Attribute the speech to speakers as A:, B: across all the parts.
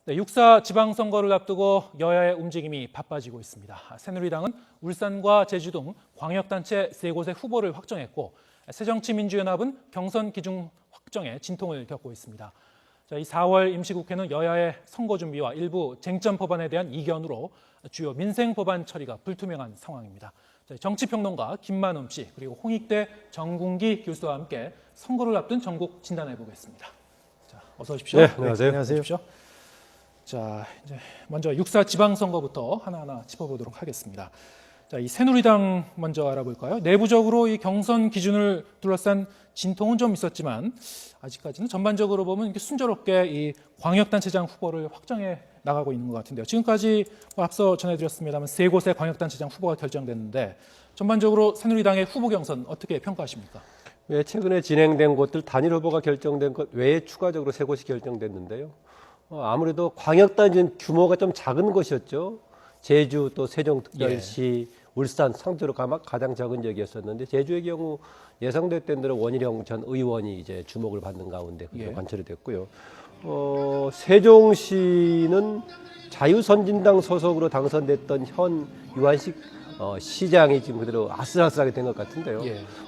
A: 네, 6.4 지방선거를 앞두고 여야의 움직임이 바빠지고 있습니다. 새누리당은 울산과 제주 등 광역단체 3곳의 후보를 확정했고 새정치민주연합은 경선 기준 확정에 진통을 겪고 있습니다. 이 4월 임시국회는 여야의 선거 준비와 일부 쟁점 법안에 대한 이견으로 주요 민생 법안 처리가 불투명한 상황입니다. 정치평론가 김만음 씨 그리고 홍익대 정군기 교수와 함께 선거를 앞둔 전국 진단해 보겠습니다. 자, 어서 오십시오.
B: 네, 안녕하세요.
A: 안녕하세요. 자, 이제 먼저 6.4 지방선거부터 하나하나 짚어보도록 하겠습니다. 자, 이 새누리당 먼저 알아볼까요? 내부적으로 이 경선 기준을 둘러싼 진통은 좀 있었지만 아직까지는 전반적으로 보면 이렇게 순조롭게 이 광역단체장 후보를 확정해 나가고 있는 것 같은데요. 지금까지 앞서 전해드렸습니다만 3곳의 광역단체장 후보가 결정됐는데 전반적으로 새누리당의 후보 경선 어떻게 평가하십니까?
B: 네, 최근에 진행된 곳들 단일 후보가 결정된 것 외에 추가적으로 3곳이 결정됐는데요. 아무래도 광역단체는 규모가 좀 작은 곳이었죠. 제주 또 세종특별시, 울산 상주로 가장 적은 지역이었었는데 제주의 경우 예상됐던 대로 원희룡 전 의원이 이제 주목을 받는 가운데 관철이 됐고요. 세종시는 자유선진당 소속으로 당선됐던 현 유한식 시장이 지금 그대로 아슬아슬하게 된 것 같은데요.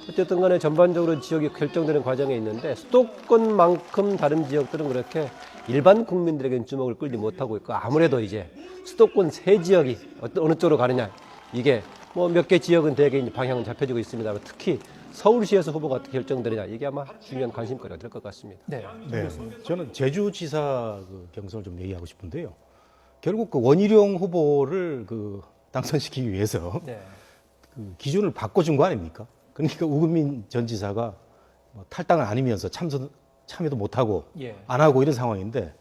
B: 어쨌든 간에 전반적으로 지역이 결정되는 과정에 있는데 수도권만큼 다른 지역들은 그렇게 일반 국민들에게는 주목을 끌지 못하고 있고 아무래도 이제 수도권 세 지역이 어느 쪽으로 가느냐 이게 뭐 몇 개 지역은 대개 이제 방향은 잡혀지고 있습니다만 특히 서울시에서 후보가 어떻게 결정되느냐 이게 아마 중요한 관심거리가 될 것 같습니다.
C: 네, 저는 제주지사 경선을 좀 얘기하고 싶은데요. 결국 그 원희룡 후보를 당선시키기 위해서 그 기준을 바꿔준 거 아닙니까? 그러니까 우금민 전 지사가 탈당을 아니면서 참여도 못하고 안 하고 이런 상황인데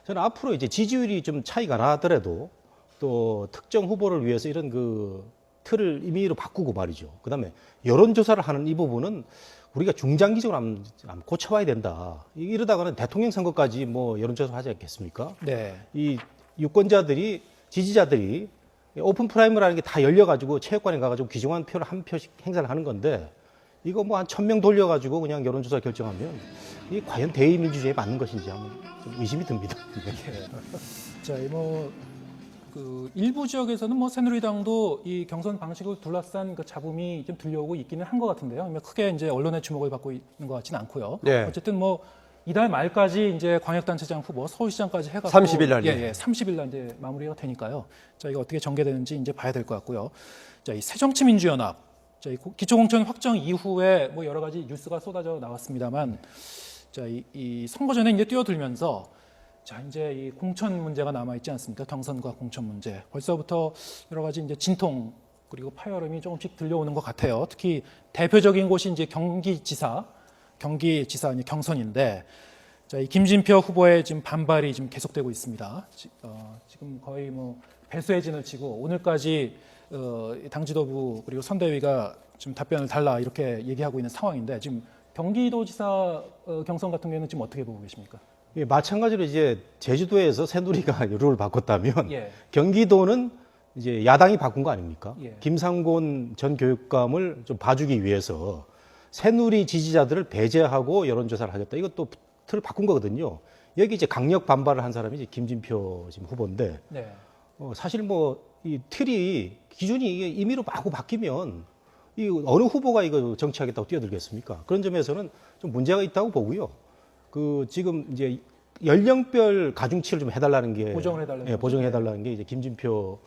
C: 저는 앞으로 이제 지지율이 좀 차이가 나더라도 또 특정 후보를 위해서 이런 그 틀을 임의로 바꾸고 말이죠. 그다음에 여론조사를 하는 이 부분은 우리가 중장기적으로 한번 고쳐봐야 된다. 이러다가는 대통령 선거까지 뭐 여론조사 하지 않겠습니까? 이 유권자들이 지지자들이 오픈 프라이머라는 게 다 열려가지고 체육관에 가가지고 귀중한 표를 한 표씩 행사를 하는 건데 이거 뭐 한 1,000명 돌려가지고 그냥 여론조사 결정하면 이게 과연 대의민주주의에 맞는 것인지 한번 좀 의심이 듭니다.
A: 자, 그 일부 지역에서는 뭐 새누리당도 이 경선 방식을 둘러싼 그 잡음이 좀 들려오고 있기는 한 것 같은데요. 크게 이제 언론의 주목을 받고 있는 것 같지는 않고요. 어쨌든 뭐 이달 말까지 이제 광역단체장 후보, 서울시장까지 해가지고
B: 30일 날
A: 30일 날 이제 마무리가 되니까요. 자, 이거 어떻게 전개되는지 이제 봐야 될 것 같고요. 자, 이 새정치민주연합, 자, 이 기초공천 확정 이후에 뭐 여러 가지 뉴스가 쏟아져 나왔습니다만, 자, 이 선거 전에 이제 뛰어들면서. 자, 이제 이 공천 문제가 남아 있지 않습니까? 경선과 공천 문제. 벌써부터 여러 가지 이제 진통 그리고 파열음이 조금씩 들려오는 것 같아요. 특히 대표적인 곳이 이제 경기지사 경선인데, 자, 이 김진표 후보의 지금 반발이 지금 계속되고 있습니다. 지금 거의 뭐 배수의 진을 치고 오늘까지 당 지도부 그리고 선대위가 지금 답변을 달라 이렇게 얘기하고 있는 상황인데 지금 경기도지사 경선 같은 경우는 지금 어떻게 보고 계십니까?
C: 예, 마찬가지로 이제 제주도에서 새누리가 룰을 바꿨다면 경기도는 이제 야당이 바꾼 거 아닙니까? 김상곤 전 교육감을 좀 봐주기 위해서 새누리 지지자들을 배제하고 여론조사를 하겠다. 이것도 틀을 바꾼 거거든요. 여기 이제 강력 반발을 한 사람이 이제 김진표 지금 후보인데 사실 뭐 이 틀이 기준이 임의로 마구 바뀌면 이 어느 후보가 이거 정치하겠다고 뛰어들겠습니까? 그런 점에서는 좀 문제가 있다고 보고요. 지금 이제 연령별 가중치를 좀 해달라는 게 보정해달라는 게 이제 김진표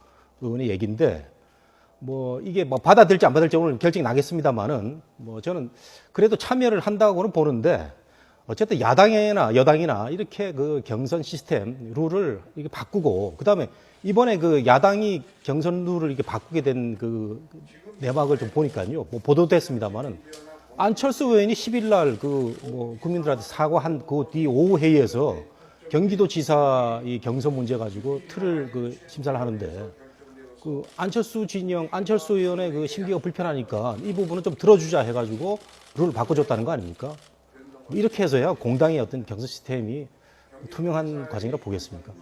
C: 의원의 얘기인데 뭐 이게 뭐 받아들일지 안 받아들일지 오늘 결정이 나겠습니다만은 뭐 저는 그래도 참여를 한다고는 보는데 어쨌든 야당이나 여당이나 이렇게 그 경선 시스템 룰을 이게 바꾸고 그다음에 이번에 그 야당이 경선 룰을 이렇게 바꾸게 된 그 내막을 좀 보니까요. 뭐 보도됐습니다만은. 안철수 의원이 10일 날 뭐 국민들한테 사과한 그 뒤 오후 회의에서 경기도지사 이 경선 문제 가지고 틀을 심사를 하는데 안철수 의원의 그 심기가 불편하니까 이 부분은 좀 들어주자 해가지고 룰을 바꿔줬다는 거 아닙니까? 이렇게 해서야 공당의 어떤 경선 시스템이 투명한 과정이라고 보겠습니까?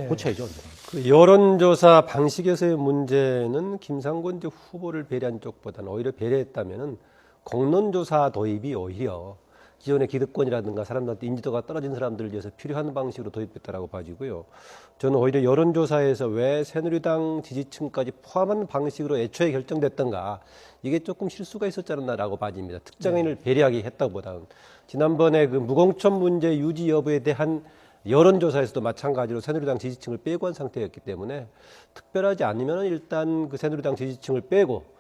C: 고쳐야죠.
B: 그 여론조사 방식에서의 문제는 김상곤 후보를 배려한 쪽보다는 오히려 배려했다면은 공론조사 도입이 오히려 기존의 기득권이라든가 사람들한테 인지도가 떨어진 사람들을 위해서 필요한 방식으로 도입됐다라고 봐지고요. 저는 오히려 여론조사에서 왜 새누리당 지지층까지 포함한 방식으로 애초에 결정됐던가 이게 조금 실수가 있었지 않나라고 봐집니다. 특정인을 배려하게 했다기보다는 지난번에 그 무공천 문제 유지 여부에 대한 여론조사에서도 마찬가지로 새누리당 지지층을 빼고 한 상태였기 때문에 특별하지 않으면 일단 그 새누리당 지지층을 빼고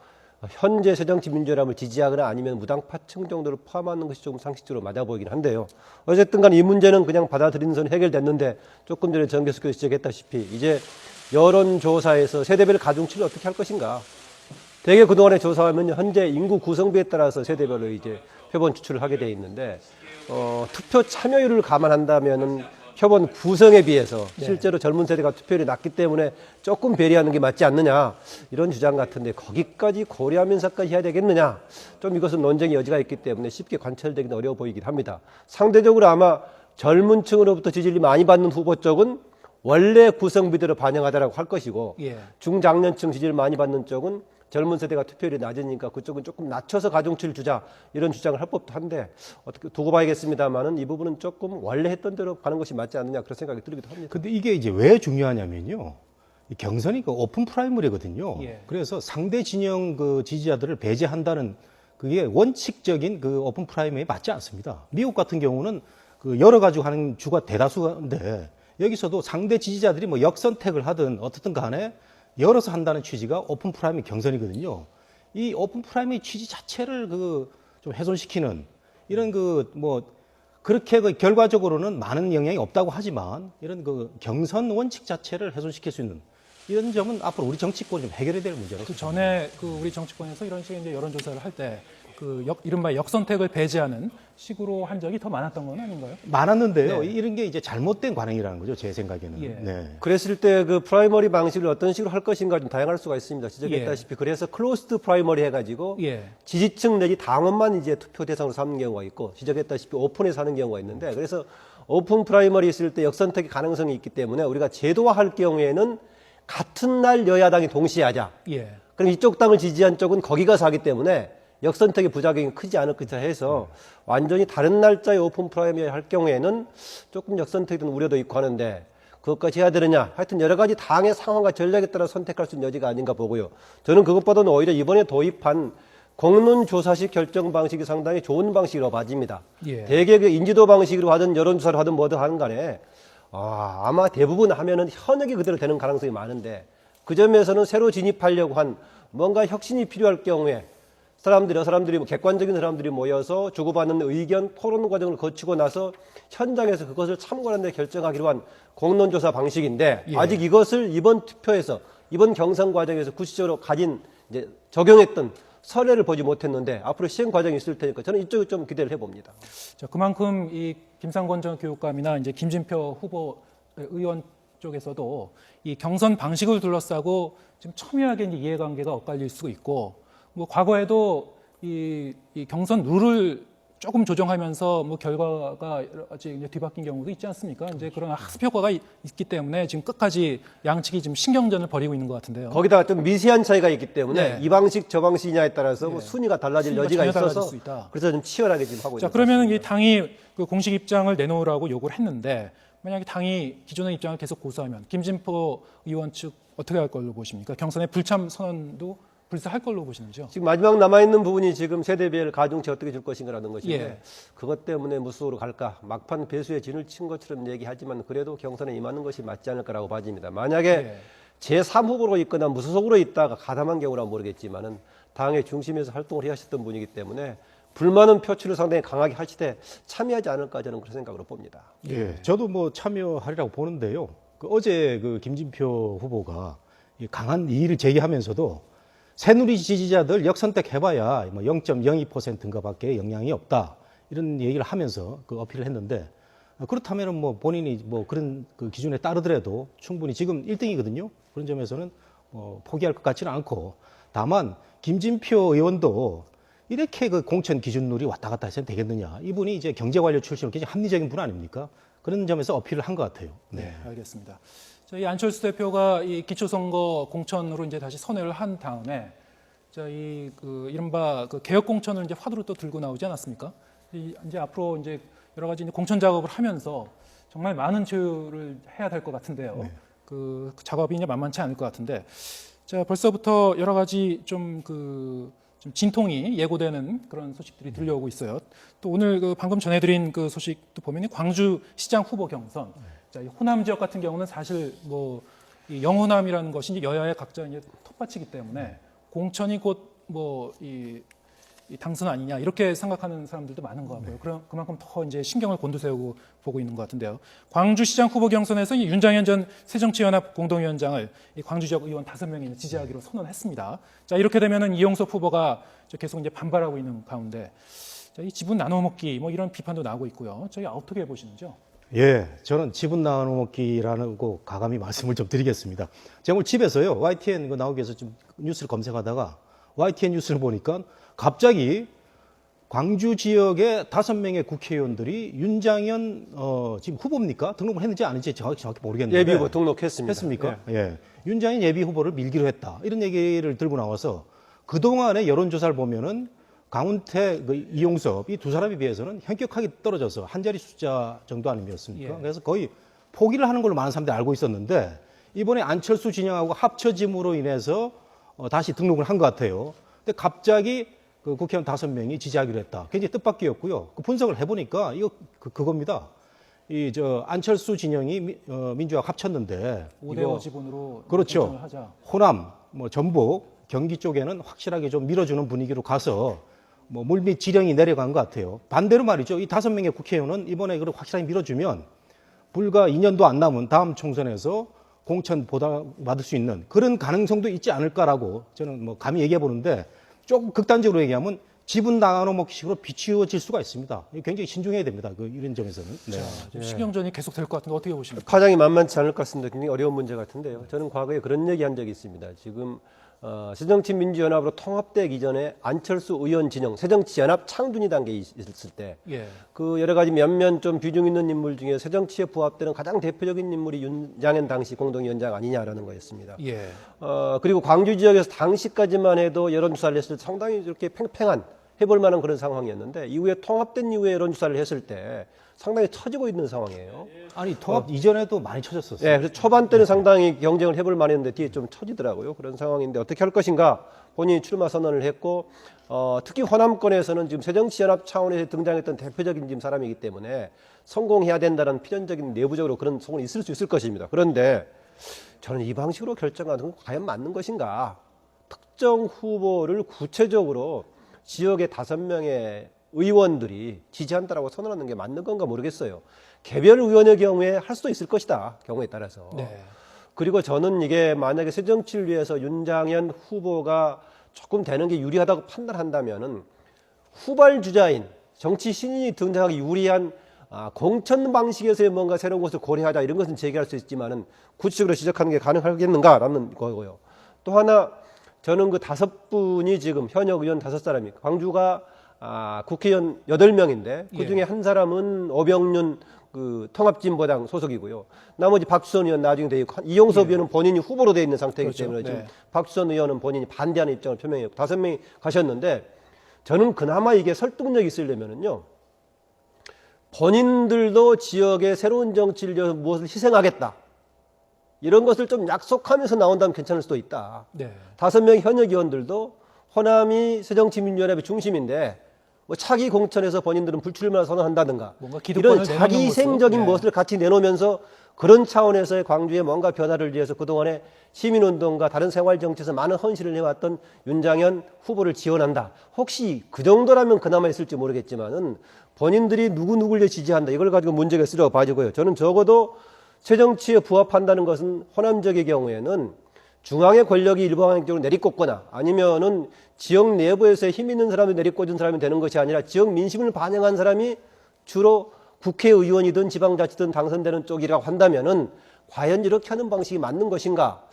B: 현재 새정치민주연합을 지지하거나 아니면 무당파층 정도를 포함하는 것이 조금 상식적으로 맞아 보이긴 한데요. 어쨌든 간 이 문제는 그냥 받아들이는 선 해결됐는데 조금 전에 정 교수께서 지적했다시피 이제 여론조사에서 세대별 가중치를 어떻게 할 것인가. 대개 그동안에 조사하면 현재 인구 구성비에 따라서 세대별로 이제 표본 추출을 하게 돼 있는데 투표 참여율을 감안한다면은 표본 구성에 비해서 실제로 젊은 세대가 투표율이 낮기 때문에 조금 배려하는 게 맞지 않느냐 이런 주장 같은데 거기까지 고려하면서까지 해야 되겠느냐 좀 이것은 논쟁의 여지가 있기 때문에 쉽게 관철되기는 어려워 보이긴 합니다. 상대적으로 아마 젊은 층으로부터 지지를 많이 받는 후보 쪽은 원래 구성비대로 반영하자라고 할 것이고 중장년층 지지를 많이 받는 쪽은 젊은 세대가 투표율이 낮으니까 그쪽은 조금 낮춰서 가중치를 주자 이런 주장을 할 법도 한데 어떻게 두고 봐야겠습니다만은 이 부분은 조금 원래 했던 대로 가는 것이 맞지 않느냐 그런 생각이 들기도 합니다.
C: 근데 이게 이제 왜 중요하냐면요. 이 경선이 그 오픈 프라이머리거든요. 그래서 상대 진영 그 지지자들을 배제한다는 그게 원칙적인 그 오픈 프라이머리에 맞지 않습니다. 미국 같은 경우는 그 여러 가지고 하는 주가 대다수인데 여기서도 상대 지지자들이 뭐 역선택을 하든 어떻든 간에 열어서 한다는 취지가 오픈 프라이머리 경선이거든요. 이 오픈 프라이머리 취지 자체를 그 좀 훼손시키는 이런 그 뭐 그렇게 그 결과적으로는 많은 영향이 없다고 하지만 이런 그 경선 원칙 자체를 훼손시킬 수 있는 이런 점은 앞으로 우리 정치권이 좀 해결해야 될 문제라고.
A: 그 전에 그 우리 정치권에서 이런 식의 이제 여론조사를 할 때 그 이른바 역선택을 배제하는 식으로 한 적이 더 많았던 건 아닌가요?
C: 많았는데요. 이런 게 이제 잘못된 관행이라는 거죠, 제 생각에는. 네.
B: 그랬을 때 그 프라이머리 방식을 어떤 식으로 할 것인가 좀 다양할 수가 있습니다. 지적했다시피 그래서 클로스드 프라이머리 해가지고 지지층 내지 당원만 이제 투표 대상으로 삼는 경우가 있고 지적했다시피 오픈해서 하는 경우가 있는데 그래서 오픈 프라이머리 있을 때 역선택의 가능성이 있기 때문에 우리가 제도화할 경우에는 같은 날 여야당이 동시에 하자. 그럼 이쪽 당을 지지한 쪽은 거기 가서 하기 때문에 역선택의 부작용이 크지 않을 것이다 해서 완전히 다른 날짜에 오픈 프라이머리 할 경우에는 조금 역선택에 대한 우려도 있고 하는데 그것까지 해야 되느냐. 하여튼 여러 가지 당의 상황과 전략에 따라 선택할 수 있는 여지가 아닌가 보고요. 저는 그것보다는 오히려 이번에 도입한 공론조사식 결정 방식이 상당히 좋은 방식이라고 봐집니다. 대개 그 인지도 방식으로 하든 여론조사를 하든 뭐든 하는 간에 아마 대부분 하면은 현역이 그대로 되는 가능성이 많은데 그 점에서는 새로 진입하려고 한 뭔가 혁신이 필요할 경우에 사람들이 객관적인 사람들이 모여서 주고받는 의견 토론 과정을 거치고 나서 현장에서 그것을 참고하는 데 결정하기로 한 공론조사 방식인데 아직 이것을 이번 투표에서 이번 경선 과정에서 구체적으로 가진 이제 적용했던 사례를 보지 못했는데 앞으로 시행 과정이 있을 테니까 저는 이쪽에 좀 기대를 해봅니다.
A: 자, 그만큼 이 김상곤 전 교육감이나 이제 김진표 후보 의원 쪽에서도 이 경선 방식을 둘러싸고 지금 첨예하게 이제 이해관계가 엇갈릴 수 있고 뭐 과거에도 이 경선 룰을 조금 조정하면서 뭐 결과가 여러 가지 이제 뒤바뀐 경우도 있지 않습니까? 이제 그런 학습 효과가 있기 때문에 지금 끝까지 양측이 지금 신경전을 벌이고 있는 것 같은데요.
B: 거기다가 좀 미세한 차이가 있기 때문에 이 방식 저 방식이냐에 따라서 뭐 순위가 달라질
A: 순위가
B: 여지가
A: 전혀 달라질
B: 있어서
A: 수 있다.
B: 그래서 좀 치열하게 지금 하고
A: 자,
B: 있는
A: 그러면 이 당이 그 공식 입장을 내놓으라고 요구를 했는데 만약에 당이 기존의 입장을 계속 고수하면 김진표 의원 측 어떻게 할 걸로 보십니까? 경선의 불참 선언도 불사할 걸로 보시는지요?
B: 지금 마지막 남아있는 부분이 지금 세대별 가중치 어떻게 줄 것인가라는 것인데 그것 때문에 무소로 갈까 막판 배수의 진을 친 것처럼 얘기하지만 그래도 경선에 임하는 것이 맞지 않을까라고 봐집니다. 만약에 제3후보로 있거나 무소속으로 있다가 가담한 경우라면 모르겠지만은 당의 중심에서 활동을 해야 하셨던 분이기 때문에 불만은 표출을 상당히 강하게 하시되 참여하지 않을까 저는 그런 생각으로 봅니다.
C: 저도 뭐 참여하리라고 보는데요. 어제 그 김진표 후보가 강한 이의를 제기하면서도 새누리 지지자들 역선택 해봐야 뭐 0.02%인가 밖에 영향이 없다. 이런 얘기를 하면서 그 어필을 했는데 그렇다면 뭐 본인이 뭐 그런 그 기준에 따르더라도 충분히 지금 1등이거든요. 그런 점에서는 포기할 것 같지는 않고 다만 김진표 의원도 이렇게 그 공천 기준룰이 왔다 갔다 해서는 되겠느냐. 이분이 이제 경제관료 출신으로 굉장히 합리적인 분 아닙니까? 그런 점에서 어필을 한 것 같아요.
A: 네, 알겠습니다. 저희 안철수 대표가 이 기초선거 공천으로 이제 다시 선회를 한 다음에 저희 그 이른바 그 개혁 공천을 이제 화두로 또 들고 나오지 않았습니까? 이제 앞으로 이제 여러 가지 이제 공천 작업을 하면서 정말 많은 조율을 해야 될 것 같은데요.
C: 네.
A: 그 작업이 이제 만만치 않을 것 같은데, 자 벌써부터 여러 가지 좀 진통이 예고되는 그런 소식들이 들려오고 있어요. 또 오늘 방금 전해드린 그 소식도 보면 광주 시장 후보 경선, 자, 이 호남 지역 같은 경우는 사실 이 영호남이라는 것이 이제 여야의 각자 이제 텃밭이기 때문에 공천이 곧 이 당선 아니냐 이렇게 생각하는 사람들도 많은 것 같고요. 그만큼 더 이제 신경을 곤두세우고 보고 있는 것 같은데요. 광주시장 후보 경선에서 이 윤장현 전 새정치연합 공동위원장을 이 광주 지역 의원 5명이 지지하기로 선언했습니다. 자 이렇게 되면은 이용섭 후보가 계속 이제 반발하고 있는 가운데, 자, 이 지분 나눠먹기 뭐 이런 비판도 나오고 있고요. 저희 어떻게 보시는지요?
C: 예, 저는 지분 나눠먹기라고 가감히 말씀을 좀 드리겠습니다. 제가 오늘 집에서요, YTN 나오기 위해서 좀 뉴스를 검색하다가 YTN 뉴스를 보니까 갑자기 광주 지역의 5명의 국회의원들이 윤장현 지금 후보입니까? 등록을 했는지 아닌지 정확히 모르겠는데
B: 예비 후보 등록했습니다.
C: 했습니까? 예. 윤장현 예비 후보를 밀기로 했다. 이런 얘기를 들고 나와서 그동안의 여론조사를 보면은 강훈태, 이용섭 이 두 사람에 비해서는 현격하게 떨어져서 한 자리 숫자 정도 아니었습니까?
A: 예.
C: 그래서 거의 포기를 하는 걸로 많은 사람들이 알고 있었는데 이번에 안철수 진영하고 합쳐짐으로 인해서 다시 등록을 한 것 같아요. 근데 갑자기 그 국회의원 5명이 지지하기로 했다. 굉장히 뜻밖이었고요. 그 분석을 해보니까 이거 그겁니다. 안철수 진영이 민주화 합쳤는데
A: 5대5 지분으로
C: 그렇죠.
A: 공천을 하자.
C: 호남, 전북, 경기 쪽에는 확실하게 좀 밀어주는 분위기로 가서 물밑 지령이 내려간 것 같아요. 반대로 말이죠. 이 5명의 국회의원은 이번에 확실하게 밀어주면 불과 2년도 안 남은 다음 총선에서 공천 보답받을 수 있는 그런 가능성도 있지 않을까라고 저는 감히 얘기해 보는데, 조금 극단적으로 얘기하면 지분 나눠먹기식으로 비추어질 수가 있습니다. 굉장히 신중해야 됩니다. 이런 점에서는. 네.
A: 자, 신경전이 계속 될 것 같은데 어떻게 보십니까?
B: 파장이 만만치 않을 것 같습니다. 굉장히 어려운 문제 같은데요. 저는 과거에 그런 얘기한 적이 있습니다. 지금 새정치민주연합으로 통합되기 전에 안철수 의원 진영, 새정치연합 창준이 단계에 있을 때,
A: 예.
B: 그 여러 가지 몇몇 좀 비중 있는 인물 중에 새정치에 부합되는 가장 대표적인 인물이 윤장현 당시 공동위원장 아니냐라는 거였습니다.
A: 예.
B: 그리고 광주 지역에서 당시까지만 해도 여론조사를 했을 때 상당히 이렇게 팽팽한 해볼 만한 그런 상황이었는데, 이후에 통합된 이후에 여론조사를 했을 때 상당히 처지고 있는 상황이에요.
C: 아니 통합 이전에도 많이 처졌었어요.
B: 네, 그래서 초반 때는 상당히 경쟁을 해볼 만했는데 뒤에 좀 처지더라고요. 그런 상황인데 어떻게 할 것인가, 본인이 출마 선언을 했고, 특히 호남권에서는 지금 새정치연합 차원에서 등장했던 대표적인 지금 사람이기 때문에 성공해야 된다는 필연적인 내부적으로 그런 소문이 있을 수 있을 것입니다. 그런데 저는 이 방식으로 결정하는 건 과연 맞는 것인가? 특정 후보를 구체적으로 지역의 5명의 의원들이 지지한다라고 선언하는 게 맞는 건가 모르겠어요. 개별 의원의 경우에 할 수도 있을 것이다. 경우에 따라서.
A: 네.
B: 그리고 저는 이게 만약에 새정치를 위해서 윤장현 후보가 조금 되는 게 유리하다고 판단한다면은 후발 주자인 정치 신인이 등장하기 유리한 공천 방식에서의 뭔가 새로운 것을 고려하자, 이런 것은 제기할 수 있지만은 구체적으로 지적하는 게 가능하겠는가라는 거고요. 또 하나, 저는 그 5분이 지금 현역 의원 5사람이 광주가 국회의원 8명인데 그중에 한 사람은 오병윤 통합진보당 소속이고요. 나머지 박수선 의원 나중에 돼 있고, 이용섭 의원은 본인이 후보로 돼 있는 상태이기
A: 그렇죠.
B: 때문에 지금
A: 네.
B: 박수선 의원은 본인이 반대하는 입장을 표명했고 5명이 가셨는데, 저는 그나마 이게 설득력이 있으려면은요, 본인들도 지역의 새로운 정치를 위해서 무엇을 희생하겠다, 이런 것을 좀 약속하면서 나온다면 괜찮을 수도 있다.
A: 네.
B: 5명 현역 의원들도 호남이 새정치민주연합의 중심인데 차기 공천에서 본인들은 불출마를 선언한다든가,
A: 뭔가 기득권을
B: 이런 자기
A: 내놓는
B: 희생적인
A: 모습.
B: 것을 같이 내놓으면서 그런 차원에서의 광주의 뭔가 변화를 위해서 그동안에 시민운동과 다른 생활정치에서 많은 헌신을 해왔던 윤장현 후보를 지원한다. 혹시 그 정도라면 그나마 있을지 모르겠지만은 본인들이 누구누구를 지지한다, 이걸 가지고 문제가 있으려고 봐지고요. 저는 적어도 새정치에 부합한다는 것은 호남 지역의 경우에는 중앙의 권력이 일방적으로 내리꽂거나 아니면은 지역 내부에서의 힘 있는 사람이 내리꽂은 사람이 되는 것이 아니라 지역 민심을 반영한 사람이 주로 국회의원이든 지방자치든 당선되는 쪽이라고 한다면은 과연 이렇게 하는 방식이 맞는 것인가?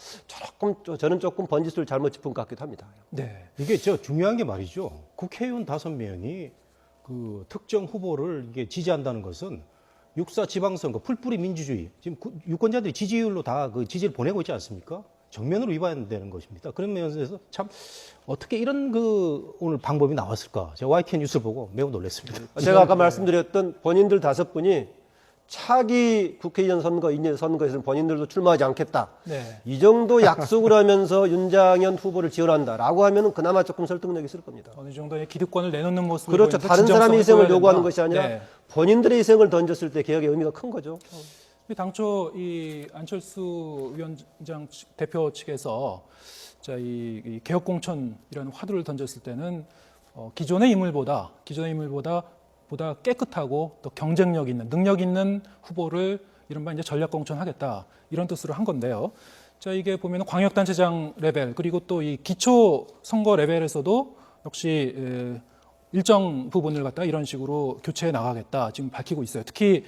B: 저는 조금 번지수를 잘못 짚은 것 같기도 합니다.
A: 네.
C: 이게 중요한 게 말이죠. 국회의원 5명이 그 특정 후보를 이게 지지한다는 것은 6.4 지방선거, 풀뿌리 민주주의, 지금 유권자들이 지지율로 다 그 지지를 보내고 있지 않습니까? 정면으로 위반되는 것입니다. 그런 면에서 참 어떻게 이런 오늘 방법이 나왔을까? 제가 YTN 뉴스를 보고 매우 놀랐습니다.
B: 제가 아까 말씀드렸던 본인들 5분이 차기 국회의원 선거, 인재 선거에서는 본인들도 출마하지 않겠다.
A: 네.
B: 이 정도 약속을 하면서 윤장현 후보를 지원한다라고 하면은 그나마 조금 설득력이 있을 겁니다.
A: 어느 정도의 기득권을 내놓는 모습을
B: 그렇죠.
A: 보이면서
B: 다른 사람의 희생을 요구하는
A: 된다.
B: 것이 아니라
A: 네.
B: 본인들의 희생을 던졌을 때 개혁의 의미가 큰 거죠.
A: 당초 이 안철수 위원장 대표 측에서 이 개혁 공천이라는 화두를 던졌을 때는 기존의 인물보다 보다 깨끗하고 또 경쟁력 있는 능력 있는 후보를 이른바 이제 전략 공천하겠다 이런 뜻으로 한 건데요. 자, 이게 보면 광역단체장 레벨 그리고 또 이 기초 선거 레벨에서도 역시 일정 부분을 갖다 이런 식으로 교체해 나가겠다 지금 밝히고 있어요. 특히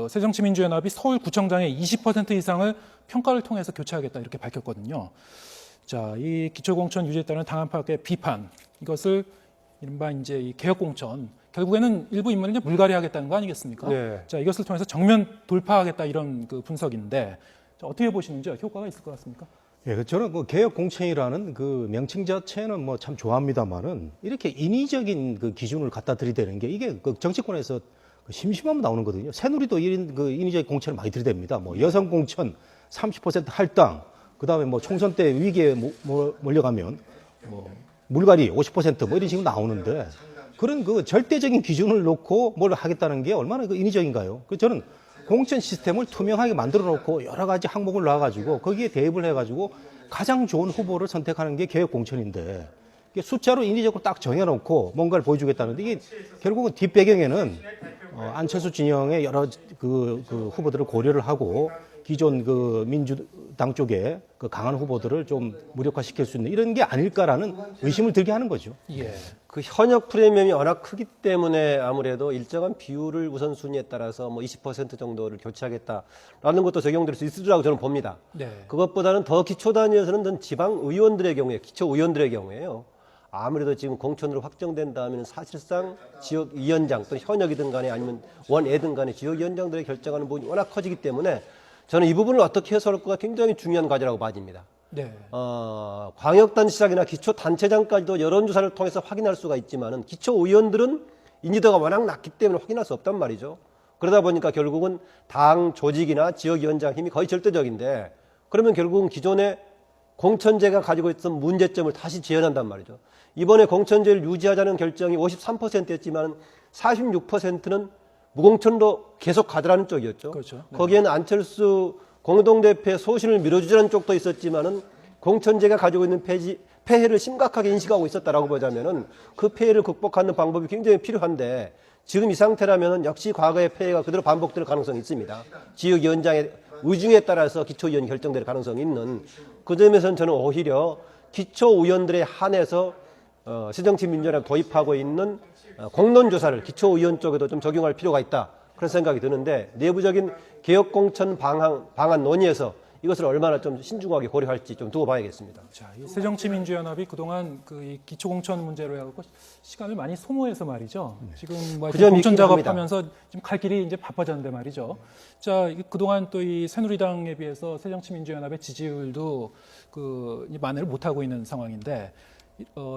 A: 새정치민주연합이 서울구청장의 20% 이상을 평가를 통해서 교체하겠다 이렇게 밝혔거든요. 자, 이 기초공천 유지에 따른 당한파악의 비판 이것을 이른바 이제 이 개혁공천 결국에는 일부 인물을 이제 물갈이하겠다는 거 아니겠습니까?
B: 네.
A: 자, 이것을 통해서 정면 돌파하겠다 이런 그 분석인데 자, 어떻게 보시는지 효과가 있을 것 같습니까?
C: 예, 저는 개혁 공천이라는 명칭 자체는 뭐 참 좋아합니다만은 이렇게 인위적인 기준을 갖다 들이대는 게 이게 정치권에서 심심하면 나오는 거거든요. 새누리도 인위적인 공천을 많이 들이댑니다. 뭐 여성 공천 30% 할당, 그다음에 뭐 총선 때 위기에 몰려가면 물갈이 50% 이런 식으로 나오는데 그런 절대적인 기준을 놓고 뭘 하겠다는 게 얼마나 인위적인가요? 저는 공천 시스템을 투명하게 만들어 놓고 여러 가지 항목을 놔가지고 거기에 대입을 해가지고 가장 좋은 후보를 선택하는 게 개혁 공천인데 숫자로 인위적으로 딱 정해놓고 뭔가를 보여주겠다는데 이게 결국은 뒷배경에는 안철수 진영의 여러 후보들을 고려를 하고 기존 민주당 쪽에 강한 후보들을 좀 무력화시킬 수 있는 이런 게 아닐까라는 의심을 들게 하는 거죠.
A: 예.
B: 그 현역 프리미엄이 워낙 크기 때문에 아무래도 일정한 비율을 우선순위에 따라서 뭐 20% 정도를 교체하겠다라는 것도 적용될 수 있으리라고 저는 봅니다.
A: 네.
B: 그것보다는 더 기초 단위에서는 전 지방 의원들의 경우에 기초 의원들의 경우에요. 아무래도 지금 공천으로 확정된다면 사실상 지역위원장 또는 현역이든 간에 아니면 원애든 간에 지역위원장들이 결정하는 부분이 워낙 커지기 때문에 저는 이 부분을 어떻게 해소할까가 굉장히 중요한 과제라고 봐집니다.
A: 네.
B: 광역단체장이나 기초단체장까지도 여론조사를 통해서 확인할 수가 있지만은 기초의원들은 인지도가 워낙 낮기 때문에 확인할 수 없단 말이죠. 그러다 보니까 결국은 당 조직이나 지역위원장 힘이 거의 절대적인데 그러면 결국은 기존의 공천제가 가지고 있던 문제점을 다시 재현한단 말이죠. 이번에 공천제를 유지하자는 결정이 53%였지만 46%는 무공천도 계속 가더라는 쪽이었죠.
A: 그렇죠. 네.
B: 거기에는 안철수 공동대표의 소신을 밀어주자는 쪽도 있었지만은 공천제가 가지고 있는 폐해를 심각하게 인식하고 있었다라고 보자면은 그 폐해를 극복하는 방법이 굉장히 필요한데 지금 이 상태라면은 역시 과거의 폐해가 그대로 반복될 가능성이 있습니다. 지역위원장의 의중에 따라서 기초의원이 결정될 가능성이 있는 그 점에서는 저는 오히려 기초의원들에 한해서 새정치민주연합 도입하고 있는 공론조사를 기초의원 쪽에도 좀 적용할 필요가 있다. 그런 생각이 드는데 내부적인 개혁공천 방안 논의에서 이것을 얼마나 좀 신중하게 고려할지 좀 두고 봐야겠습니다.
A: 자, 이 새정치민주연합이 그동안 이 기초공천 문제로 해갖고 시간을 많이 소모해서 말이죠. 지금 뭐
B: 그 점이
A: 공천
B: 있긴 합니다.
A: 작업하면서 지금 갈 길이 이제 바빠졌는데 말이죠. 자, 그동안 또 이 새누리당에 비해서 새정치민주연합의 지지율도 만회를 못하고 있는 상황인데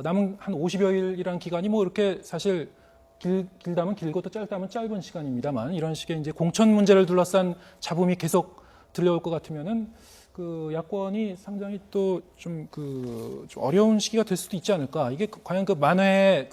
A: 남은 한 50여일이라는 기간이 뭐 이렇게 사실 길다면 길고 또 짧다면 짧은 시간입니다만 이런 식의 이제 공천 문제를 둘러싼 잡음이 계속 들려올 것 같으면은 야권이 상당히 또 좀 어려운 시기가 될 수도 있지 않을까. 이게 과연 만회의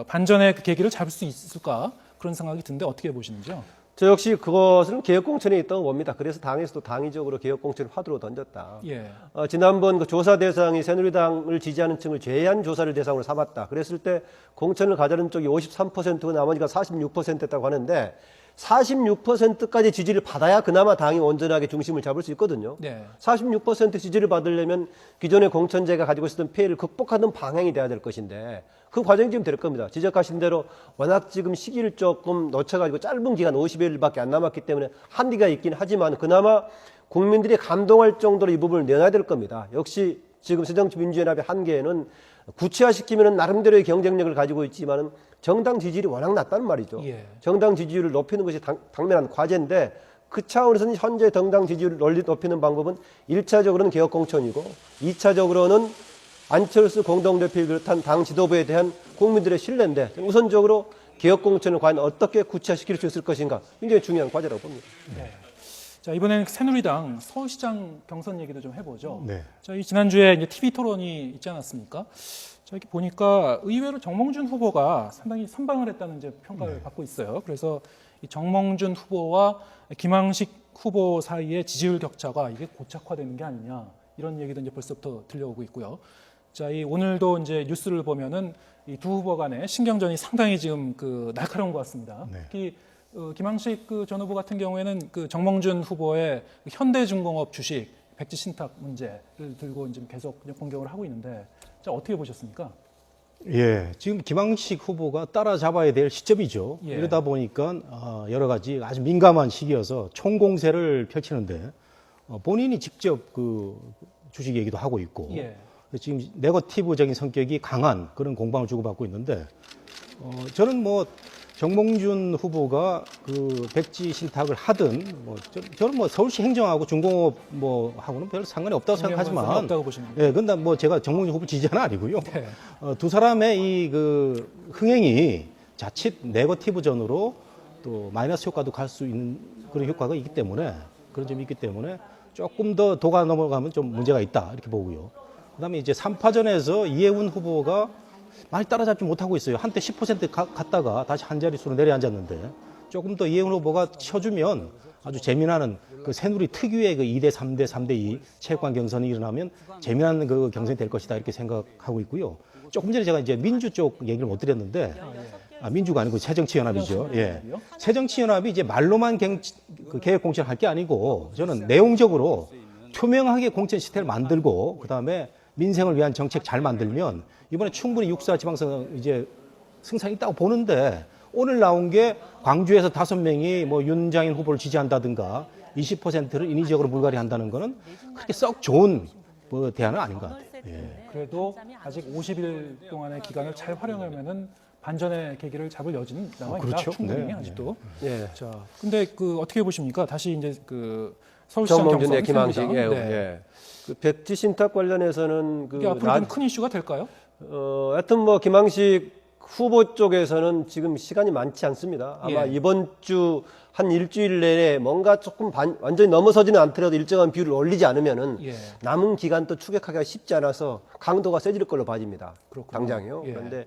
A: 반전의 계기를 잡을 수 있을까 그런 생각이 드는데 어떻게 보시는지요?
B: 저 역시 그것은 개혁공천에 있다고 봅니다. 그래서 당에서도 당위적으로 개혁공천을 화두로 던졌다.
A: 예.
B: 지난번 조사 대상이 새누리당을 지지하는 층을 제외한 조사를 대상으로 삼았다. 그랬을 때 공천을 가자는 쪽이 53%고 나머지가 46%였다고 하는데 46%까지 지지를 받아야 그나마 당이 온전하게 중심을 잡을 수 있거든요.
A: 네.
B: 46% 지지를 받으려면 기존의 공천제가 가지고 있었던 폐해를 극복하는 방향이 돼야 될 것인데 그 과정이 지금 될 겁니다. 지적하신 대로 워낙 지금 시기를 조금 놓쳐가지고 짧은 기간 50일밖에 안 남았기 때문에 한계가 있긴 하지만 그나마 국민들이 감동할 정도로 이 부분을 내놔야 될 겁니다. 역시 지금 새정치민주연합의 한계에는 구체화시키면 나름대로의 경쟁력을 가지고 있지만은 정당 지지율이 워낙 낮단 말이죠.
A: 예.
B: 정당 지지율을 높이는 것이 당면한 과제인데 그 차원에서는 현재 정당 지지율을 높이는 방법은 1차적으로는 개혁공천이고 2차적으로는 안철수 공동대표를 비롯한 당 지도부에 대한 국민들의 신뢰인데 우선적으로 개혁공천을 과연 어떻게 구체화시킬 수 있을 것인가 굉장히 중요한 과제라고 봅니다.
A: 네. 자, 이번에는 새누리당 서울시장 경선 얘기도 좀 해보죠.
C: 네.
A: 저희 지난주에 이제 TV 토론이 있지 않았습니까? 자, 이렇게 보니까 의외로 정몽준 후보가 상당히 선방을 했다는 이제 평가를 받고 있어요. 그래서 이 정몽준 후보와 김항식 후보 사이의 지지율 격차가 이게 고착화되는 게 아니냐 이런 얘기도 이제 벌써부터 들려오고 있고요. 자, 이 오늘도 이제 뉴스를 보면은 이 두 후보 간의 신경전이 상당히 지금 그 날카로운 것 같습니다.
C: 네.
A: 특히 김항식 전 후보 같은 경우에는 그 정몽준 후보의 현대중공업 주식 백지 신탁 문제를 들고 이제 계속 공격을 하고 있는데, 자, 어떻게 보셨습니까?
C: 예, 지금 김항식 후보가 따라잡아야 될 시점이죠.
A: 예.
C: 이러다 보니까 여러 가지 아주 민감한 시기여서 총공세를 펼치는데 본인이 직접 그 주식 얘기도 하고 있고
A: 예.
C: 지금 네거티브적인 성격이 강한 그런 공방을 주고받고 있는데 저는 뭐 정몽준 후보가 그 백지 신탁을 하든 저는 뭐 서울시 행정하고 중공업 뭐 하고는 별 상관이 없다고 생각하지만
A: 없다고 보시는 거예요?
C: 예, 근데 뭐 제가 정몽준 후보 지지자는 아니고요.
A: 네.
C: 두 사람의 이 그 흥행이 자칫 네거티브전으로 또 마이너스 효과도 갈 수 있는 그런 효과가 있기 때문에 그런 점이 있기 때문에 조금 더 도가 넘어가면 좀 문제가 있다 이렇게 보고요. 그다음에 이제 3파전에서 이해운 후보가 많이 따라잡지 못하고 있어요. 한때 10% 갔다가 다시 한 자릿수로 내려앉았는데 조금 더 이해운 후보가 쳐주면 아주 재미나는 그 새누리 특유의 그 2대 3대 3대 2 체육관 경선이 일어나면 재미나는 그 경선이 될 것이다 이렇게 생각하고 있고요. 조금 전에 제가 이제 민주 쪽 얘기를 못 드렸는데 민주가 아니고 새정치연합이죠. 예. 새정치연합이 이제 말로만 그 개혁 공천을 할 게 아니고 저는 내용적으로 투명하게 공천 시스템을 만들고 그다음에 민생을 위한 정책 잘 만들면 이번에 충분히 육사 지방선 이제 승산이 있다고 보는데 오늘 나온 게 광주에서 5명이 뭐 윤장인 후보를 지지한다든가 20%를 인위적으로 물갈이 한다는 거는 그렇게 썩 좋은 뭐 대안은 아닌 것 같아요. 예.
A: 그래도 아직 50일 동안의 기간을 잘 활용하면은 반전의 계기를 잡을 여지는 남아 있다.
C: 그렇죠.
A: 충분히
C: 네.
A: 아직도.
B: 예.
A: 자, 근데 그 어떻게 보십니까? 다시 이제 그 서울시장
B: 정몽준,
A: 경선
B: 김항식,
A: 새누리당.
B: 예. 예. 그 백지 신탁 관련해서는 그
A: 이게 앞으로 좀 큰 이슈가 될까요?
B: 하여튼 뭐 김항식 후보 쪽에서는 지금 시간이 많지 않습니다. 아마
A: 예.
B: 이번 주 한 일주일 내에 뭔가 조금 완전히 넘어서지는 않더라도 일정한 비율을 올리지 않으면은
A: 예.
B: 남은 기간 또 추격하기가 쉽지 않아서 강도가 세질 걸로 봐집니다.
A: 그렇군요.
B: 당장요.
A: 예.
B: 그런데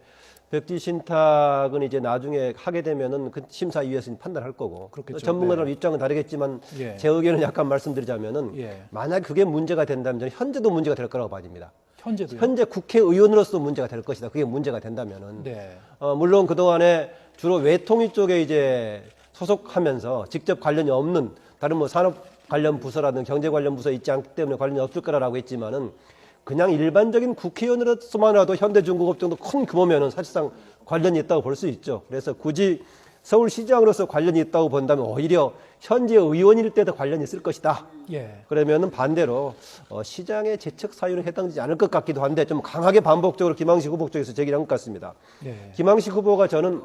B: 백지 신탁은 이제 나중에 하게 되면은 그 심사위에서 판단할 거고
A: 그렇겠죠.
B: 전문가들
A: 네.
B: 입장은 다르겠지만
A: 예.
B: 제 의견은 약간 말씀드리자면은
A: 예.
B: 만약 그게 문제가 된다면 저는 현재도 문제가 될 거라고 봐집니다.
A: 현재도요.
B: 현재 국회의원으로서 문제가 될 것이다. 그게 문제가 된다면은
A: 네.
B: 물론 그 동안에 주로 외통위 쪽에 이제 소속하면서 직접 관련이 없는 다른 뭐 산업 관련 부서라든 경제 관련 부서 있지 않기 때문에 관련이 없을 거라고 했지만은 그냥 일반적인 국회의원으로서만이라도 현대중공업 정도 큰 규모면은 사실상 관련이 있다고 볼 수 있죠. 그래서 굳이 서울시장으로서 관련이 있다고 본다면 오히려 현재 의원일 때도 관련이 있을 것이다.
A: 예.
B: 그러면은 반대로 시장의 재척 사유는 해당되지 않을 것 같기도 한데 좀 강하게 반복적으로 김항식 후보 쪽에서 제기를 한 것 같습니다.
A: 예.
B: 김항식 후보가 저는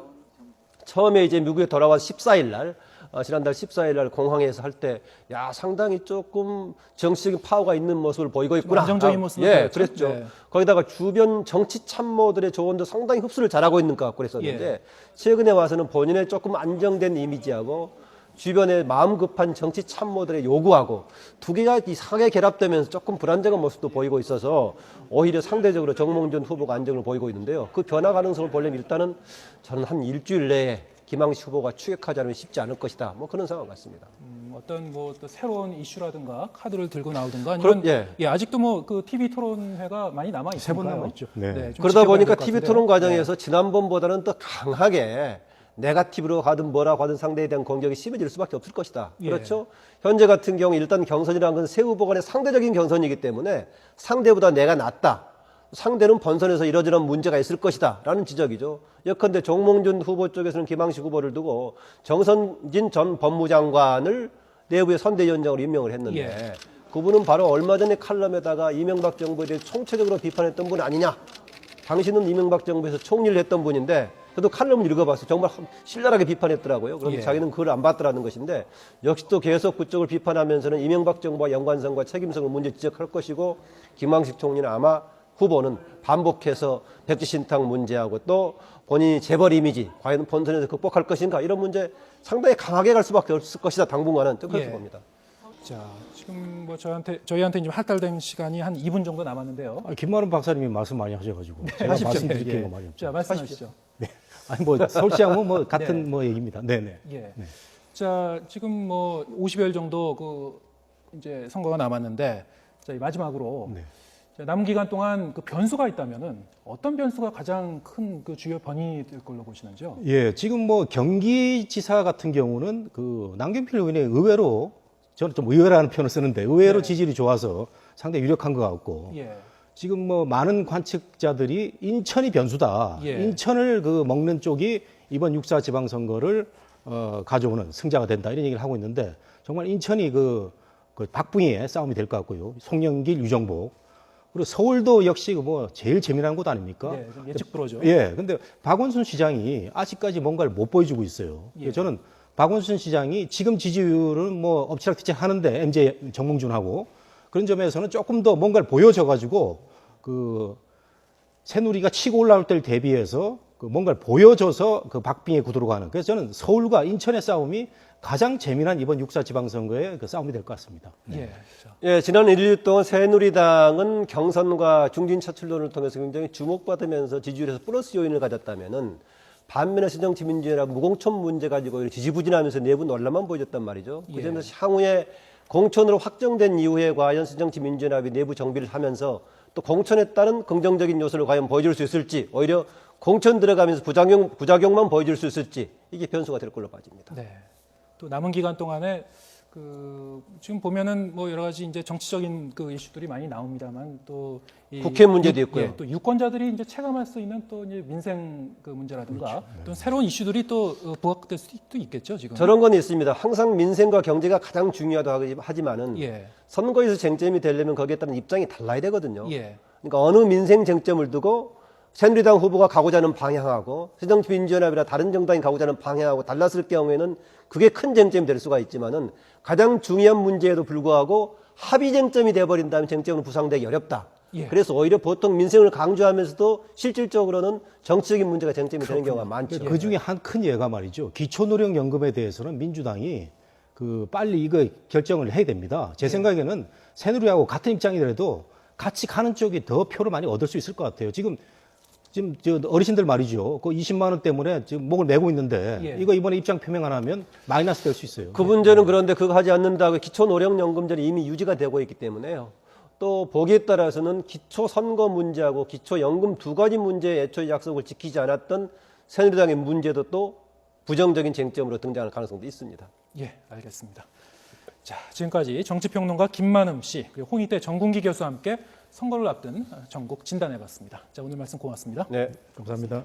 B: 처음에 이제 미국에 돌아와서 14일 날 지난달 14일 날 공항에서 할 때 야 상당히 조금 정치적인 파워가 있는 모습을 보이고 있구나.
A: 안정적인 모습을
B: 예,
A: 보였죠.
B: 그랬죠.
A: 네.
B: 거기다가 주변 정치 참모들의 조언도 상당히 흡수를 잘하고 있는 것 같고 그랬었는데
A: 예.
B: 최근에 와서는 본인의 조금 안정된 이미지하고 주변에 마음 급한 정치 참모들의 요구하고 두 개가 이상하게 결합되면서 조금 불안정한 모습도 보이고 있어서 오히려 상대적으로 정몽준 후보가 안정을 보이고 있는데요. 그 변화 가능성을 보려면 일단은 저는 한 일주일 내에 김항식 후보가 추격하지 않으면 쉽지 않을 것이다. 뭐 그런 상황 같습니다.
A: 어떤 뭐 또 새로운 이슈라든가 카드를 들고 나오든가 아니면
B: 예.
A: 아직도 뭐 그 TV 토론회가 많이 남아 있으니까요.
C: 3번 남았죠. 네.
A: 좀
B: 그러다
A: 지켜봐야
B: 보니까
A: 될것
B: TV
A: 같은데요.
B: 토론 과정에서 지난번보다는 더 강하게 네거티브로 가든 뭐라고 하든 상대에 대한 공격이 심해질 수밖에 없을 것이다.
A: 예.
B: 그렇죠? 현재 같은 경우 일단 경선이라는 건 세 후보 간의 상대적인 경선이기 때문에 상대보다 내가 낫다. 상대는 본선에서 이러저런 문제가 있을 것이다. 라는 지적이죠. 예컨대 정몽준 후보 쪽에서는 김항식 후보를 두고 정선진 전 법무장관을 내부의 선대위원장으로 임명을 했는데
A: 예.
B: 그분은 바로 얼마 전에 칼럼에다가 이명박 정부에 대해 총체적으로 비판했던 분 아니냐. 당신은 이명박 정부에서 총리를 했던 분인데 저도 칼럼을 읽어봤어요. 정말 신랄하게 비판했더라고요. 그런데
A: 예.
B: 자기는 그걸 안 봤더라는 것인데 역시 또 계속 그쪽을 비판하면서는 이명박 정부와 연관성과 책임성을 문제 지적할 것이고 김황식 총리는 아마 후보는 반복해서 백지신탁 문제하고 또 본인이 재벌 이미지 과연 본선에서 극복할 것인가 이런 문제 상당히 강하게 갈 수밖에 없을 것이다 당분간은 그렇게
A: 예.
B: 봅니다.
A: 자, 지금 뭐 저희한테 지금 할당된 시간이 한 2분 정도 남았는데요.
C: 김만훈 박사님이 말씀 많이 하셔가지고 제가
B: 하십시오.
C: 말씀드릴
A: 예.
C: 게 많이 없죠.
A: 자, 말씀하시죠.
C: 네. 아니 뭐 서울시장은 뭐 같은 뭐 얘기입니다. 네네.
A: 예.
C: 네.
A: 자, 지금 뭐 50여일 정도 그 이제 선거가 남았는데 자, 마지막으로
C: 네.
A: 자, 남은 기간 동안 그 변수가 있다면은 어떤 변수가 가장 큰 그 주요 변이 될 걸로 보시는지요?
C: 예, 지금 뭐 경기지사 같은 경우는 그 남경필 의원이 의외로 저는 좀 의외라는 표현을 쓰는데 의외로
A: 네.
C: 지지율이 좋아서 상당히 유력한 것 같고
A: 예.
C: 지금 뭐 많은 관측자들이 인천이 변수다.
A: 예.
C: 인천을 그 먹는 쪽이 이번 6.4 지방선거를 가져오는 승자가 된다 이런 얘기를 하고 있는데 정말 인천이 그 박빙의 싸움이 될 것 같고요. 송영길, 유정복 그리고 서울도 역시 뭐 제일 재미난 곳 아닙니까?
A: 네, 좀 예측 불허죠.
C: 예, 근데 박원순 시장이 아직까지 뭔가를 못 보여주고 있어요.
A: 예.
C: 저는 박원순 시장이 지금 지지율은 뭐 엎치락뒤치락 하는데 MJ 정몽준하고 그런 점에서는 조금 더 뭔가를 보여줘가지고 그 새누리가 치고 올라올 때를 대비해서 그 뭔가를 보여줘서 그 박빙의 구도로 가는. 그래서 저는 서울과 인천의 싸움이 가장 재미난 이번 6.4 지방선거의 그 싸움이 될 것 같습니다.
A: 예. 자,
B: 예, 지난 1일 동안 새누리당은 경선과 중진 차출론을 통해서 굉장히 주목받으면서 지지율에서 플러스 요인을 가졌다면은 반면에 새정치민주연합 무공천 문제 가지고 지지부진하면서 내부 논란만 보여줬단 말이죠. 그
A: 예.
B: 점에서 향후에 공천으로 확정된 이후에 과연 새정치민주연합이 내부 정비를 하면서 또 공천에 따른 긍정적인 요소를 과연 보여줄 수 있을지 오히려 공천 들어가면서 부작용만 보여줄 수 있을지 이게 변수가 될 걸로 봐집니다.
A: 네. 또 남은 기간 동안에 그 지금 보면은 뭐 여러 가지 이제 정치적인 그 이슈들이 많이 나옵니다만 또 이
B: 국회 문제도 있고요.
A: 예, 또 유권자들이 이제 체감할 수 있는 또 이제 민생 그 문제라든가 또 새로운 이슈들이 또 부각될 수도 있겠죠 지금.
B: 저런 건 있습니다. 항상 민생과 경제가 가장 중요하다고 하지만은
A: 예.
B: 선거에서 쟁점이 되려면 거기에 따른 입장이 달라야 되거든요.
A: 예.
B: 그러니까 어느 민생 쟁점을 두고 새누리당 후보가 가고자 하는 방향하고 새정치민주연합이나 다른 정당이 가고자 하는 방향하고 달랐을 경우에는 그게 큰 쟁점이 될 수가 있지만은 가장 중요한 문제에도 불구하고 합의 쟁점이 돼버린다면 쟁점은 부상되기 어렵다.
A: 예.
B: 그래서 오히려 보통 민생을 강조하면서도 실질적으로는 정치적인 문제가 쟁점이 되는 경우가 많죠.
C: 그 중에 한 큰 예가 말이죠. 기초노령연금에 대해서는 민주당이 그 빨리 이거 결정을 해야 됩니다. 제 생각에는 새누리하고 같은 입장이라도 같이 가는 쪽이 더 표를 많이 얻을 수 있을 것 같아요. 지금 저 어르신들 말이죠. 그 20만 원 때문에 지금 목을 메고 있는데
A: 예.
C: 이거 이번에 입장 표명 안 하면 마이너스 될 수 있어요.
B: 그 문제는 그런데 그거 하지 않는다고 기초노령연금제는 이미 유지가 되고 있기 때문에요. 또 보기에 따라서는 기초선거 문제하고 기초연금 두 가지 문제의 애초에 약속을 지키지 않았던 새누리당의 문제도 또 부정적인 쟁점으로 등장할 가능성도 있습니다.
A: 예, 알겠습니다. 자, 지금까지 정치평론가 김만흠 씨 그리고 홍익대 정군기 교수와 함께 선거를 앞둔 전국 진단해봤습니다. 자, 오늘 말씀 고맙습니다.
B: 네.
C: 감사합니다.